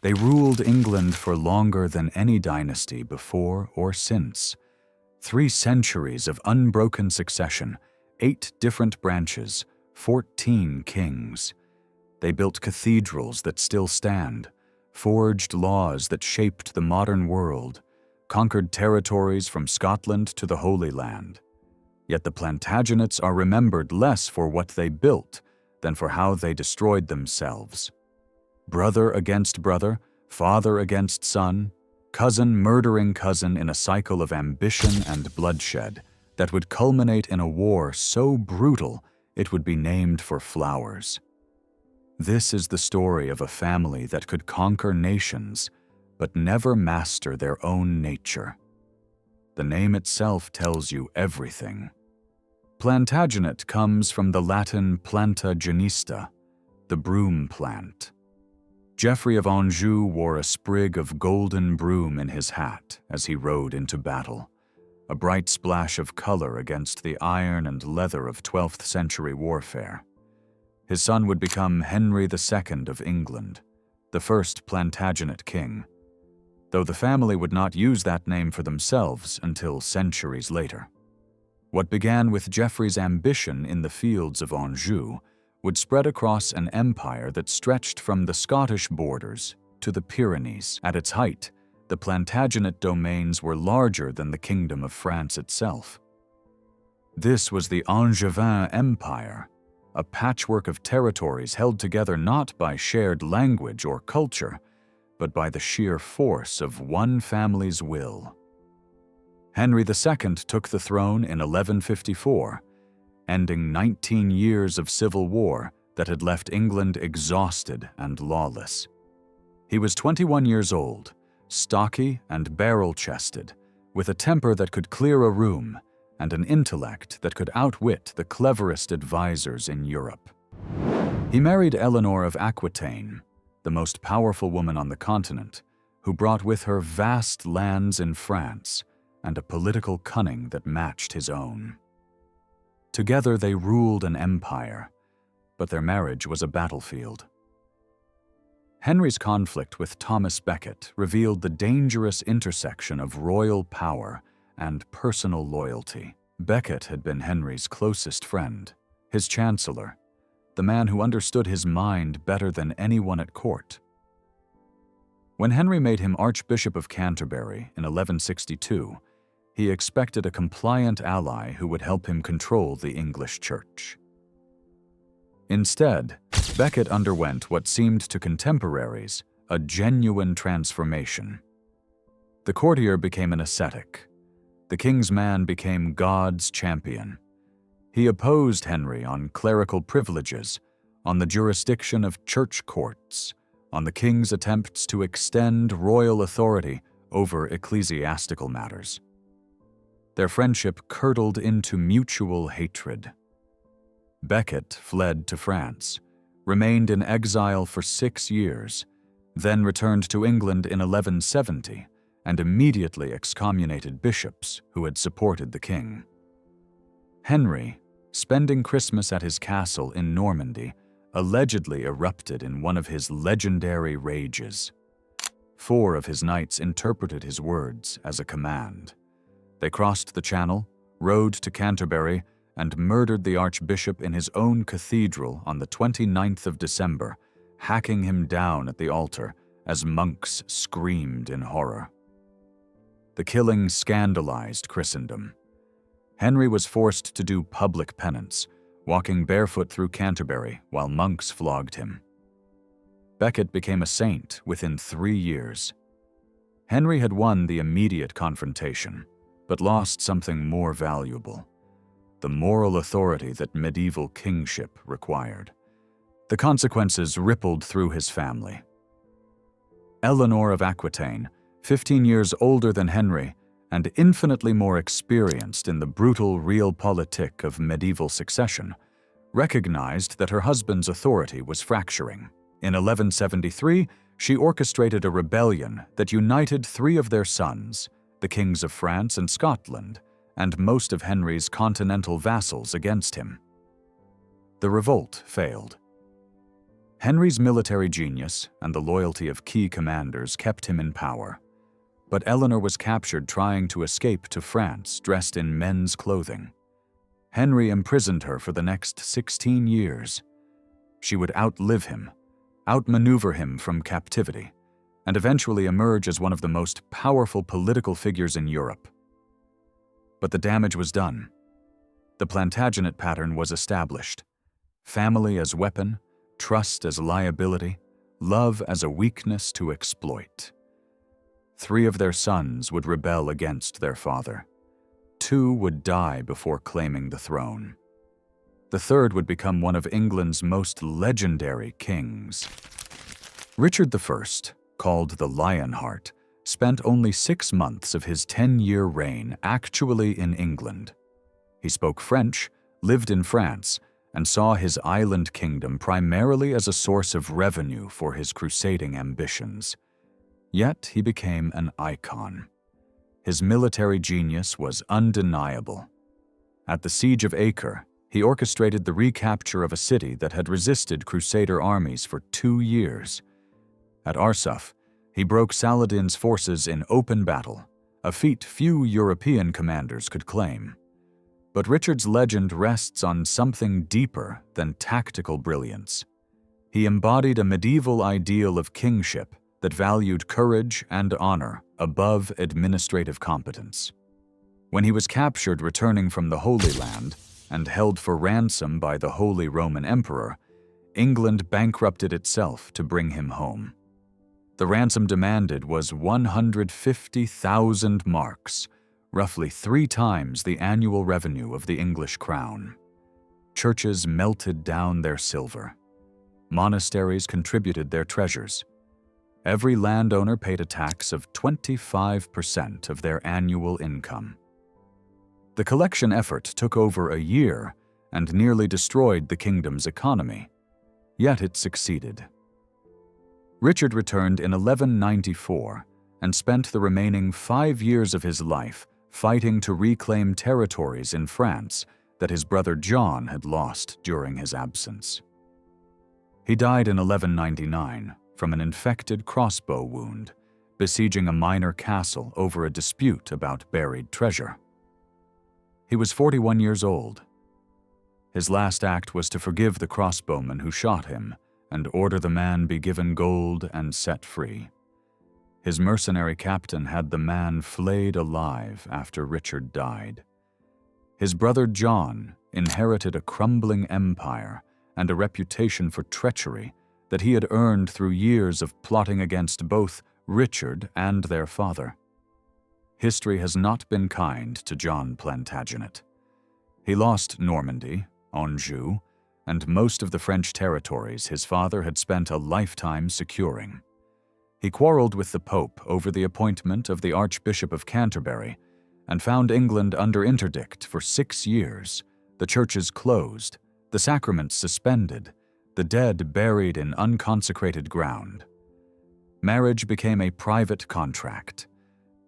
They ruled England for longer than any dynasty before or since. 3 centuries of unbroken succession, 8 different branches, 14 kings. They built cathedrals that still stand, forged laws that shaped the modern world, conquered territories from Scotland to the Holy Land. Yet the Plantagenets are remembered less for what they built than for how they destroyed themselves. Brother against brother, father against son, cousin murdering cousin in a cycle of ambition and bloodshed that would culminate in a war so brutal it would be named for flowers. This is the story of a family that could conquer nations, but never master their own nature. The name itself tells you everything. Plantagenet comes from the Latin Plantagenista, the broom plant. Geoffrey of Anjou wore a sprig of golden broom in his hat as he rode into battle, a bright splash of color against the iron and leather of 12th century warfare. His son would become Henry II of England, the first Plantagenet king, though the family would not use that name for themselves until centuries later. What began with Geoffrey's ambition in the fields of Anjou would spread across an empire that stretched from the Scottish borders to the Pyrenees. At its height, the Plantagenet domains were larger than the Kingdom of France itself. This was the Angevin Empire, a patchwork of territories held together not by shared language or culture, but by the sheer force of one family's will. Henry II took the throne in 1154, ending 19 years of civil war that had left England exhausted and lawless. He was 21 years old, stocky and barrel-chested, with a temper that could clear a room and an intellect that could outwit the cleverest advisors in Europe. He married Eleanor of Aquitaine, the most powerful woman on the continent, who brought with her vast lands in France and a political cunning that matched his own. Together they ruled an empire, but their marriage was a battlefield. Henry's conflict with Thomas Becket revealed the dangerous intersection of royal power and personal loyalty. Becket had been Henry's closest friend, his chancellor, the man who understood his mind better than anyone at court. When Henry made him Archbishop of Canterbury in 1162, he expected a compliant ally who would help him control the English Church. Instead, Becket underwent what seemed to contemporaries a genuine transformation. The courtier became an ascetic. The king's man became God's champion. He opposed Henry on clerical privileges, on the jurisdiction of church courts, on the king's attempts to extend royal authority over ecclesiastical matters. Their friendship curdled into mutual hatred. Becket fled to France, remained in exile for 6 years, then returned to England in 1170 and immediately excommunicated bishops who had supported the king. Henry, spending Christmas at his castle in Normandy, allegedly erupted in one of his legendary rages. 4 of his knights interpreted his words as a command. They crossed the Channel, rode to Canterbury, and murdered the archbishop in his own cathedral on the 29th of December, hacking him down at the altar as monks screamed in horror. The killing scandalized Christendom. Henry was forced to do public penance, walking barefoot through Canterbury while monks flogged him. Becket became a saint within 3 years. Henry had won the immediate confrontation, but lost something more valuable: the moral authority that medieval kingship required. The consequences rippled through his family. Eleanor of Aquitaine, 15 years older than Henry and infinitely more experienced in the brutal realpolitik of medieval succession, recognized that her husband's authority was fracturing. In 1173, she orchestrated a rebellion that united 3 of their sons, the kings of France and Scotland, and most of Henry's continental vassals against him. The revolt failed. Henry's military genius and the loyalty of key commanders kept him in power, but Eleanor was captured trying to escape to France dressed in men's clothing. Henry imprisoned her for the next 16 years. She would outlive him, outmaneuver him from captivity, and eventually emerge as one of the most powerful political figures in Europe. But the damage was done. The Plantagenet pattern was established. Family as weapon, trust as liability, love as a weakness to exploit. 3 of their sons would rebel against their father. 2 would die before claiming the throne. The 3rd would become one of England's most legendary kings. Richard I, called the Lionheart, spent only 6 months of his 10-year reign actually in England. He spoke French, lived in France, and saw his island kingdom primarily as a source of revenue for his crusading ambitions. Yet he became an icon. His military genius was undeniable. At the Siege of Acre, he orchestrated the recapture of a city that had resisted Crusader armies for 2 years. At Arsuf, he broke Saladin's forces in open battle, a feat few European commanders could claim. But Richard's legend rests on something deeper than tactical brilliance. He embodied a medieval ideal of kingship that valued courage and honor above administrative competence. When he was captured returning from the Holy Land and held for ransom by the Holy Roman Emperor, England bankrupted itself to bring him home. The ransom demanded was 150,000 marks, roughly 3 times the annual revenue of the English crown. Churches melted down their silver. Monasteries contributed their treasures. Every landowner paid a tax of 25% of their annual income. The collection effort took over a year and nearly destroyed the kingdom's economy, yet it succeeded. Richard returned in 1194 and spent the remaining 5 years of his life fighting to reclaim territories in France that his brother John had lost during his absence. He died in 1199 from an infected crossbow wound, besieging a minor castle over a dispute about buried treasure. He was 41 years old. His last act was to forgive the crossbowman who shot him and order the man be given gold and set free. His mercenary captain had the man flayed alive after Richard died. His brother John inherited a crumbling empire and a reputation for treachery that he had earned through years of plotting against both Richard and their father. History has not been kind to John Plantagenet. He lost Normandy, Anjou, and most of the French territories his father had spent a lifetime securing. He quarreled with the Pope over the appointment of the Archbishop of Canterbury and found England under interdict for 6 years, the churches closed, the sacraments suspended, the dead buried in unconsecrated ground. Marriage became a private contract.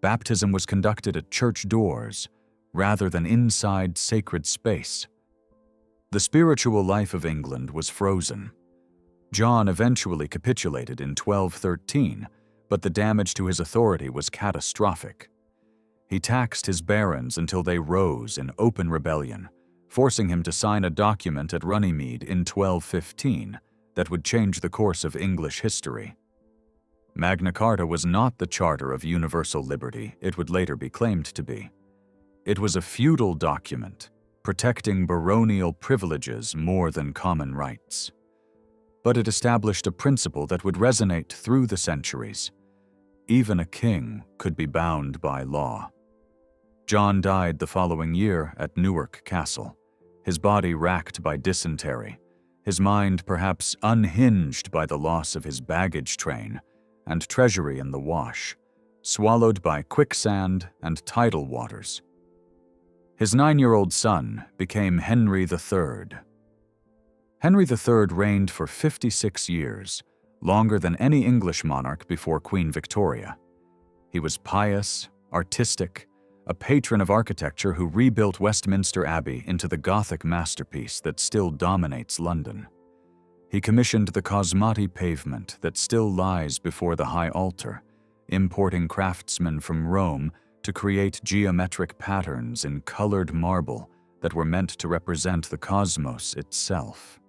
Baptism was conducted at church doors rather than inside sacred space. The spiritual life of England was frozen. John eventually capitulated in 1213, but the damage to his authority was catastrophic. He taxed his barons until they rose in open rebellion, forcing him to sign a document at Runnymede in 1215 that would change the course of English history. Magna Carta was not the charter of universal liberty it would later be claimed to be. It was a feudal document, protecting baronial privileges more than common rights. But it established a principle that would resonate through the centuries. Even a king could be bound by law. John died the following year at Newark Castle, his body racked by dysentery, his mind perhaps unhinged by the loss of his baggage train and treasury in the Wash, swallowed by quicksand and tidal waters. His 9-year-old son became Henry III. Henry III reigned for 56 years, longer than any English monarch before Queen Victoria. He was pious, artistic, a patron of architecture who rebuilt Westminster Abbey into the Gothic masterpiece that still dominates London. He commissioned the Cosmati pavement that still lies before the high altar, importing craftsmen from Rome to create geometric patterns in colored marble that were meant to represent the cosmos itself.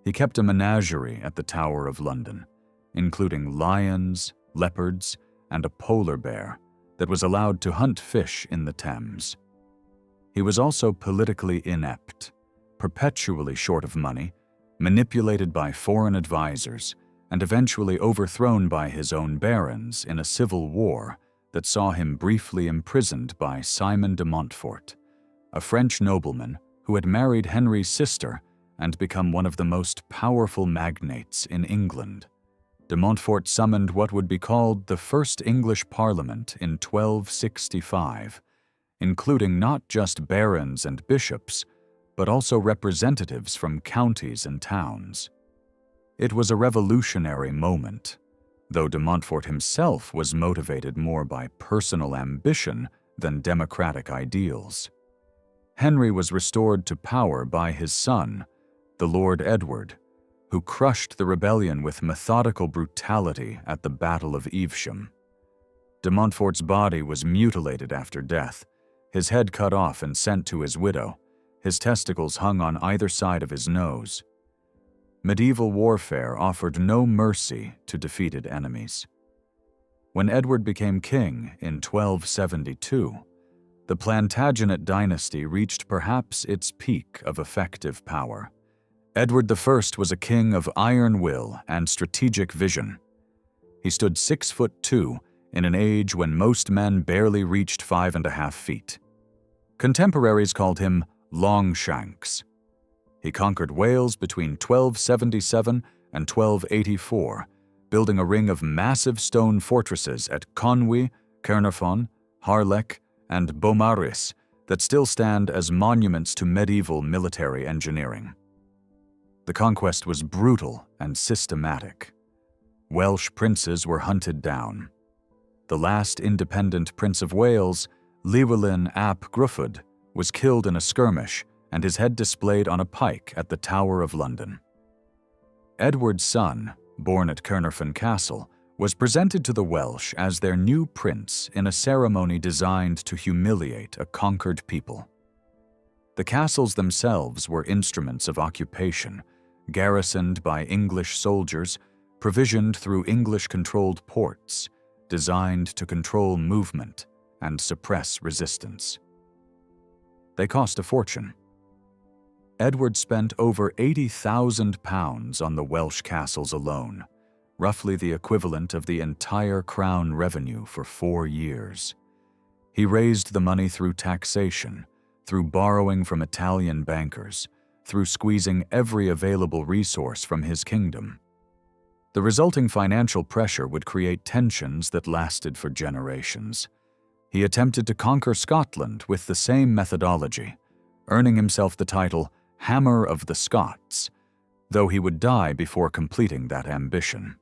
He kept a menagerie at the Tower of London, including lions, leopards, and a polar bear that was allowed to hunt fish in the Thames. He was also politically inept, perpetually short of money, manipulated by foreign advisors, and eventually overthrown by his own barons in a civil war that saw him briefly imprisoned by Simon de Montfort, a French nobleman who had married Henry's sister and become one of the most powerful magnates in England. De Montfort summoned what would be called the First English Parliament in 1265, including not just barons and bishops, but also representatives from counties and towns. It was a revolutionary moment, though de Montfort himself was motivated more by personal ambition than democratic ideals. Henry was restored to power by his son, the Lord Edward, who crushed the rebellion with methodical brutality at the Battle of Evesham. De Montfort's body was mutilated after death, his head cut off and sent to his widow, his testicles hung on either side of his nose. Medieval warfare offered no mercy to defeated enemies. When Edward became king in 1272, the Plantagenet dynasty reached perhaps its peak of effective power. Edward I was a king of iron will and strategic vision. He stood 6'2" in an age when most men barely reached 5.5 feet. Contemporaries called him Longshanks. He conquered Wales between 1277 and 1284, building a ring of massive stone fortresses at Conwy, Caernarfon, Harlech, and Beaumaris that still stand as monuments to medieval military engineering. The conquest was brutal and systematic. Welsh princes were hunted down. The last independent Prince of Wales, Llywelyn ap Gruffudd, was killed in a skirmish and his head displayed on a pike at the Tower of London. Edward's son, born at Caernarfon Castle, was presented to the Welsh as their new prince in a ceremony designed to humiliate a conquered people. The castles themselves were instruments of occupation, garrisoned by English soldiers, provisioned through English-controlled ports, designed to control movement and suppress resistance. They cost a fortune. Edward spent over £80,000 on the Welsh castles alone, roughly the equivalent of the entire crown revenue for 4 years. He raised the money through taxation, through borrowing from Italian bankers, through squeezing every available resource from his kingdom. The resulting financial pressure would create tensions that lasted for generations. He attempted to conquer Scotland with the same methodology, earning himself the title Hammer of the Scots, though he would die before completing that ambition.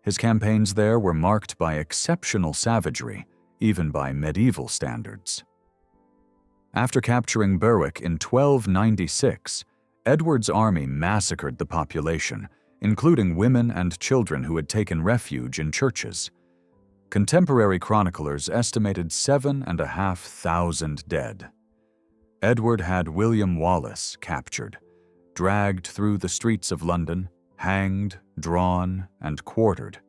His campaigns there were marked by exceptional savagery, even by medieval standards. After capturing Berwick in 1296, Edward's army massacred the population, including women and children who had taken refuge in churches. Contemporary chroniclers estimated 7,500 dead. Edward had William Wallace captured, dragged through the streets of London, hanged, drawn, and quartered,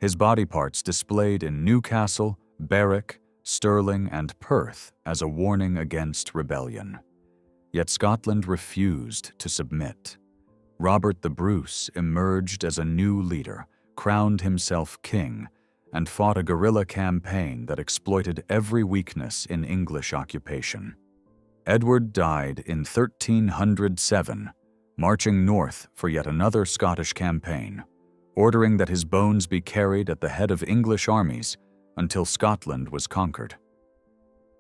his body parts displayed in Newcastle, Berwick, Stirling, and Perth as a warning against rebellion. Yet Scotland refused to submit. Robert the Bruce emerged as a new leader, crowned himself king, and fought a guerrilla campaign that exploited every weakness in English occupation. Edward died in 1307, marching north for yet another Scottish campaign, ordering that his bones be carried at the head of English armies until Scotland was conquered.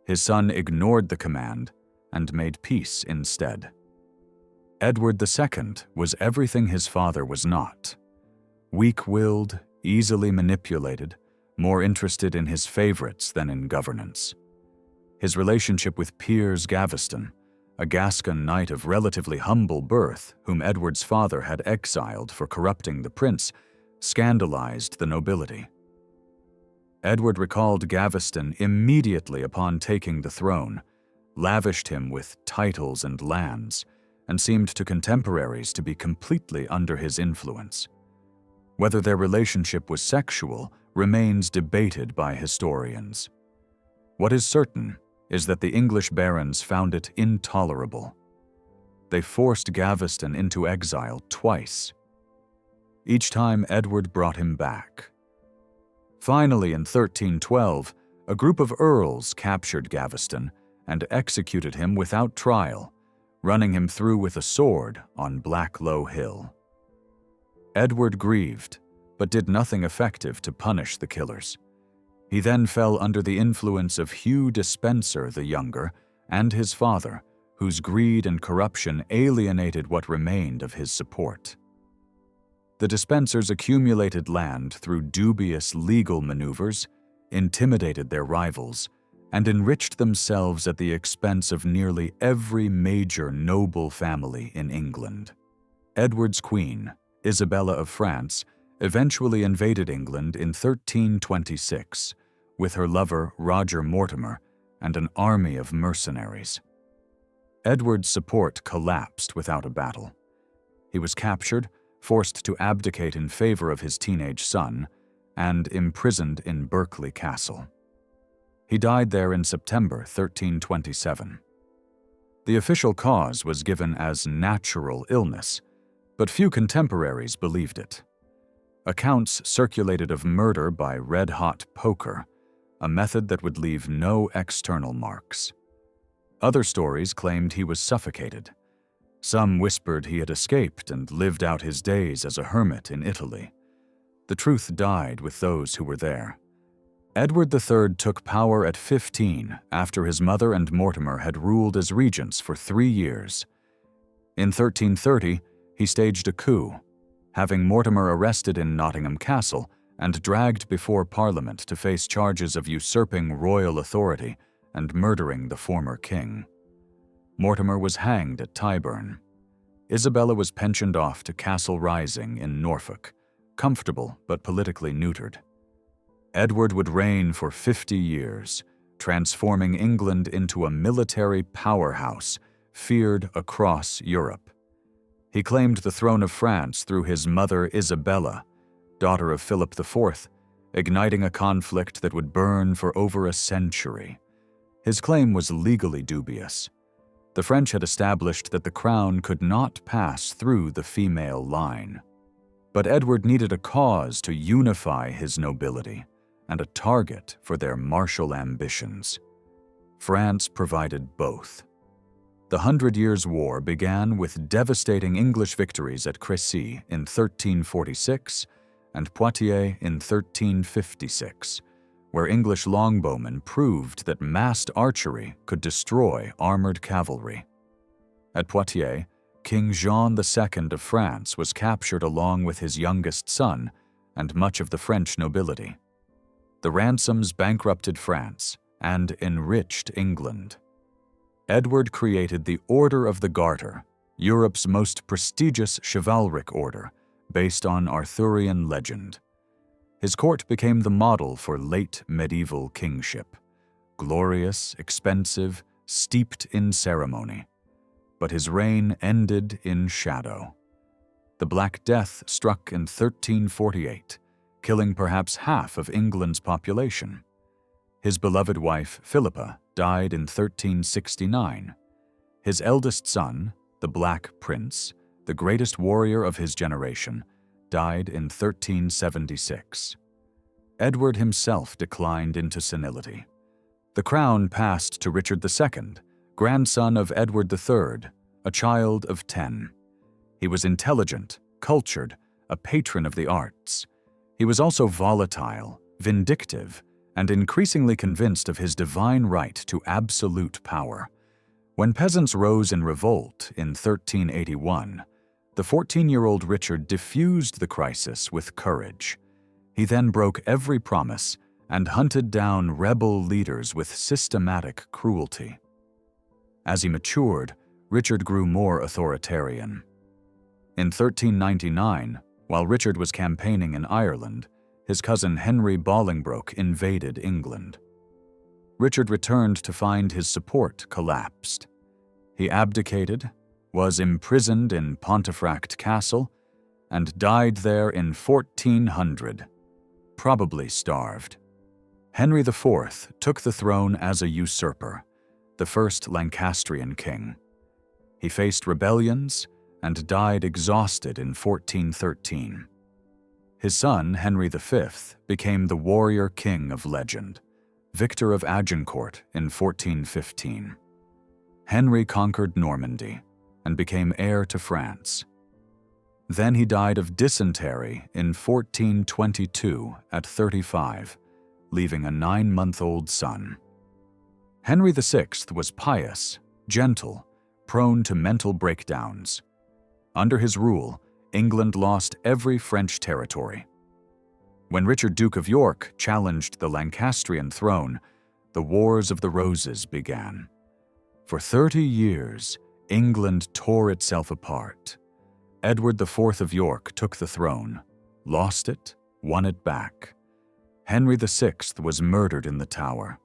His son ignored the command and made peace instead. Edward II was everything his father was not: weak-willed, easily manipulated, more interested in his favorites than in governance. His relationship with Piers Gaveston, a Gascon knight of relatively humble birth whom Edward's father had exiled for corrupting the prince, scandalized the nobility. Edward recalled Gaveston immediately upon taking the throne, lavished him with titles and lands, and seemed to contemporaries to be completely under his influence. Whether their relationship was sexual remains debated by historians. What is certain is that the English barons found it intolerable. They forced Gaveston into exile twice. Each time Edward brought him back. Finally, in 1312, a group of earls captured Gaveston and executed him without trial, running him through with a sword on Blacklow Hill. Edward grieved, but did nothing effective to punish the killers. He then fell under the influence of Hugh Despenser the Younger and his father, whose greed and corruption alienated what remained of his support. The Despensers accumulated land through dubious legal maneuvers, intimidated their rivals, and enriched themselves at the expense of nearly every major noble family in England. Edward's queen, Isabella of France, eventually invaded England in 1326 with her lover Roger Mortimer and an army of mercenaries. Edward's support collapsed without a battle. He was captured, forced to abdicate in favor of his teenage son, and imprisoned in Berkeley Castle. He died there in September 1327. The official cause was given as natural illness, but few contemporaries believed it. Accounts circulated of murder by red-hot poker, a method that would leave no external marks. Other stories claimed he was suffocated. Some whispered he had escaped and lived out his days as a hermit in Italy. The truth died with those who were there. Edward III took power at 15 after his mother and Mortimer had ruled as regents for 3 years. In 1330, he staged a coup, having Mortimer arrested in Nottingham Castle and dragged before Parliament to face charges of usurping royal authority and murdering the former king. Mortimer was hanged at Tyburn. Isabella was pensioned off to Castle Rising in Norfolk, comfortable but politically neutered. Edward would reign for 50 years, transforming England into a military powerhouse feared across Europe. He claimed the throne of France through his mother Isabella, daughter of Philip IV, igniting a conflict that would burn for over a century. His claim was legally dubious. The French had established that the crown could not pass through the female line. But Edward needed a cause to unify his nobility and a target for their martial ambitions. France provided both. The 100 Years' War began with devastating English victories at Crécy in 1346 and Poitiers in 1356, where English longbowmen proved that massed archery could destroy armored cavalry. At Poitiers, King Jean II of France was captured along with his youngest son and much of the French nobility. The ransoms bankrupted France and enriched England. Edward created the Order of the Garter, Europe's most prestigious chivalric order, based on Arthurian legend. His court became the model for late medieval kingship, glorious, expensive, steeped in ceremony. But his reign ended in shadow. The Black Death struck in 1348, killing perhaps half of England's population. His beloved wife, Philippa, died in 1369. His eldest son, the Black Prince, the greatest warrior of his generation, died in 1376. Edward himself declined into senility. The crown passed to Richard II, grandson of Edward III, a child of 10. He was intelligent, cultured, a patron of the arts. He was also volatile, vindictive, and increasingly convinced of his divine right to absolute power. When peasants rose in revolt in 1381, the 14-year-old Richard diffused the crisis with courage. He then broke every promise and hunted down rebel leaders with systematic cruelty. As he matured, Richard grew more authoritarian. In 1399, while Richard was campaigning in Ireland, his cousin Henry Bolingbroke invaded England. Richard returned to find his support collapsed. He abdicated, was imprisoned in Pontefract Castle, and died there in 1400, probably starved. Henry IV took the throne as a usurper, the first Lancastrian king. He faced rebellions and died exhausted in 1413. His son, Henry V, became the warrior king of legend, victor of Agincourt in 1415. Henry conquered Normandy and became heir to France. Then he died of dysentery in 1422 at 35, leaving a 9-month-old son. Henry VI was pious, gentle, prone to mental breakdowns. Under his rule, England lost every French territory. When Richard, Duke of York, challenged the Lancastrian throne, the Wars of the Roses began. For 30 years, England tore itself apart. Edward IV of York took the throne, lost it, won it back. Henry VI was murdered in the Tower.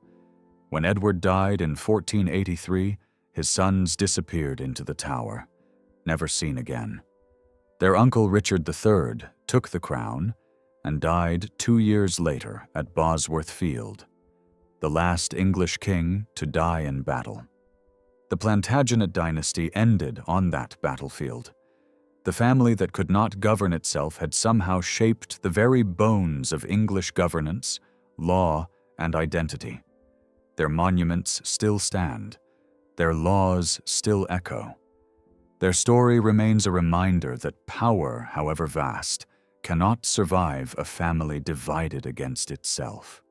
When Edward died in 1483, his sons disappeared into the Tower, never seen again. Their uncle Richard III took the crown and died 2 years later at Bosworth Field, the last English king to die in battle. The Plantagenet dynasty ended on that battlefield. The family that could not govern itself had somehow shaped the very bones of English governance, law, and identity. Their monuments still stand. Their laws still echo. Their story remains a reminder that power, however vast, cannot survive a family divided against itself.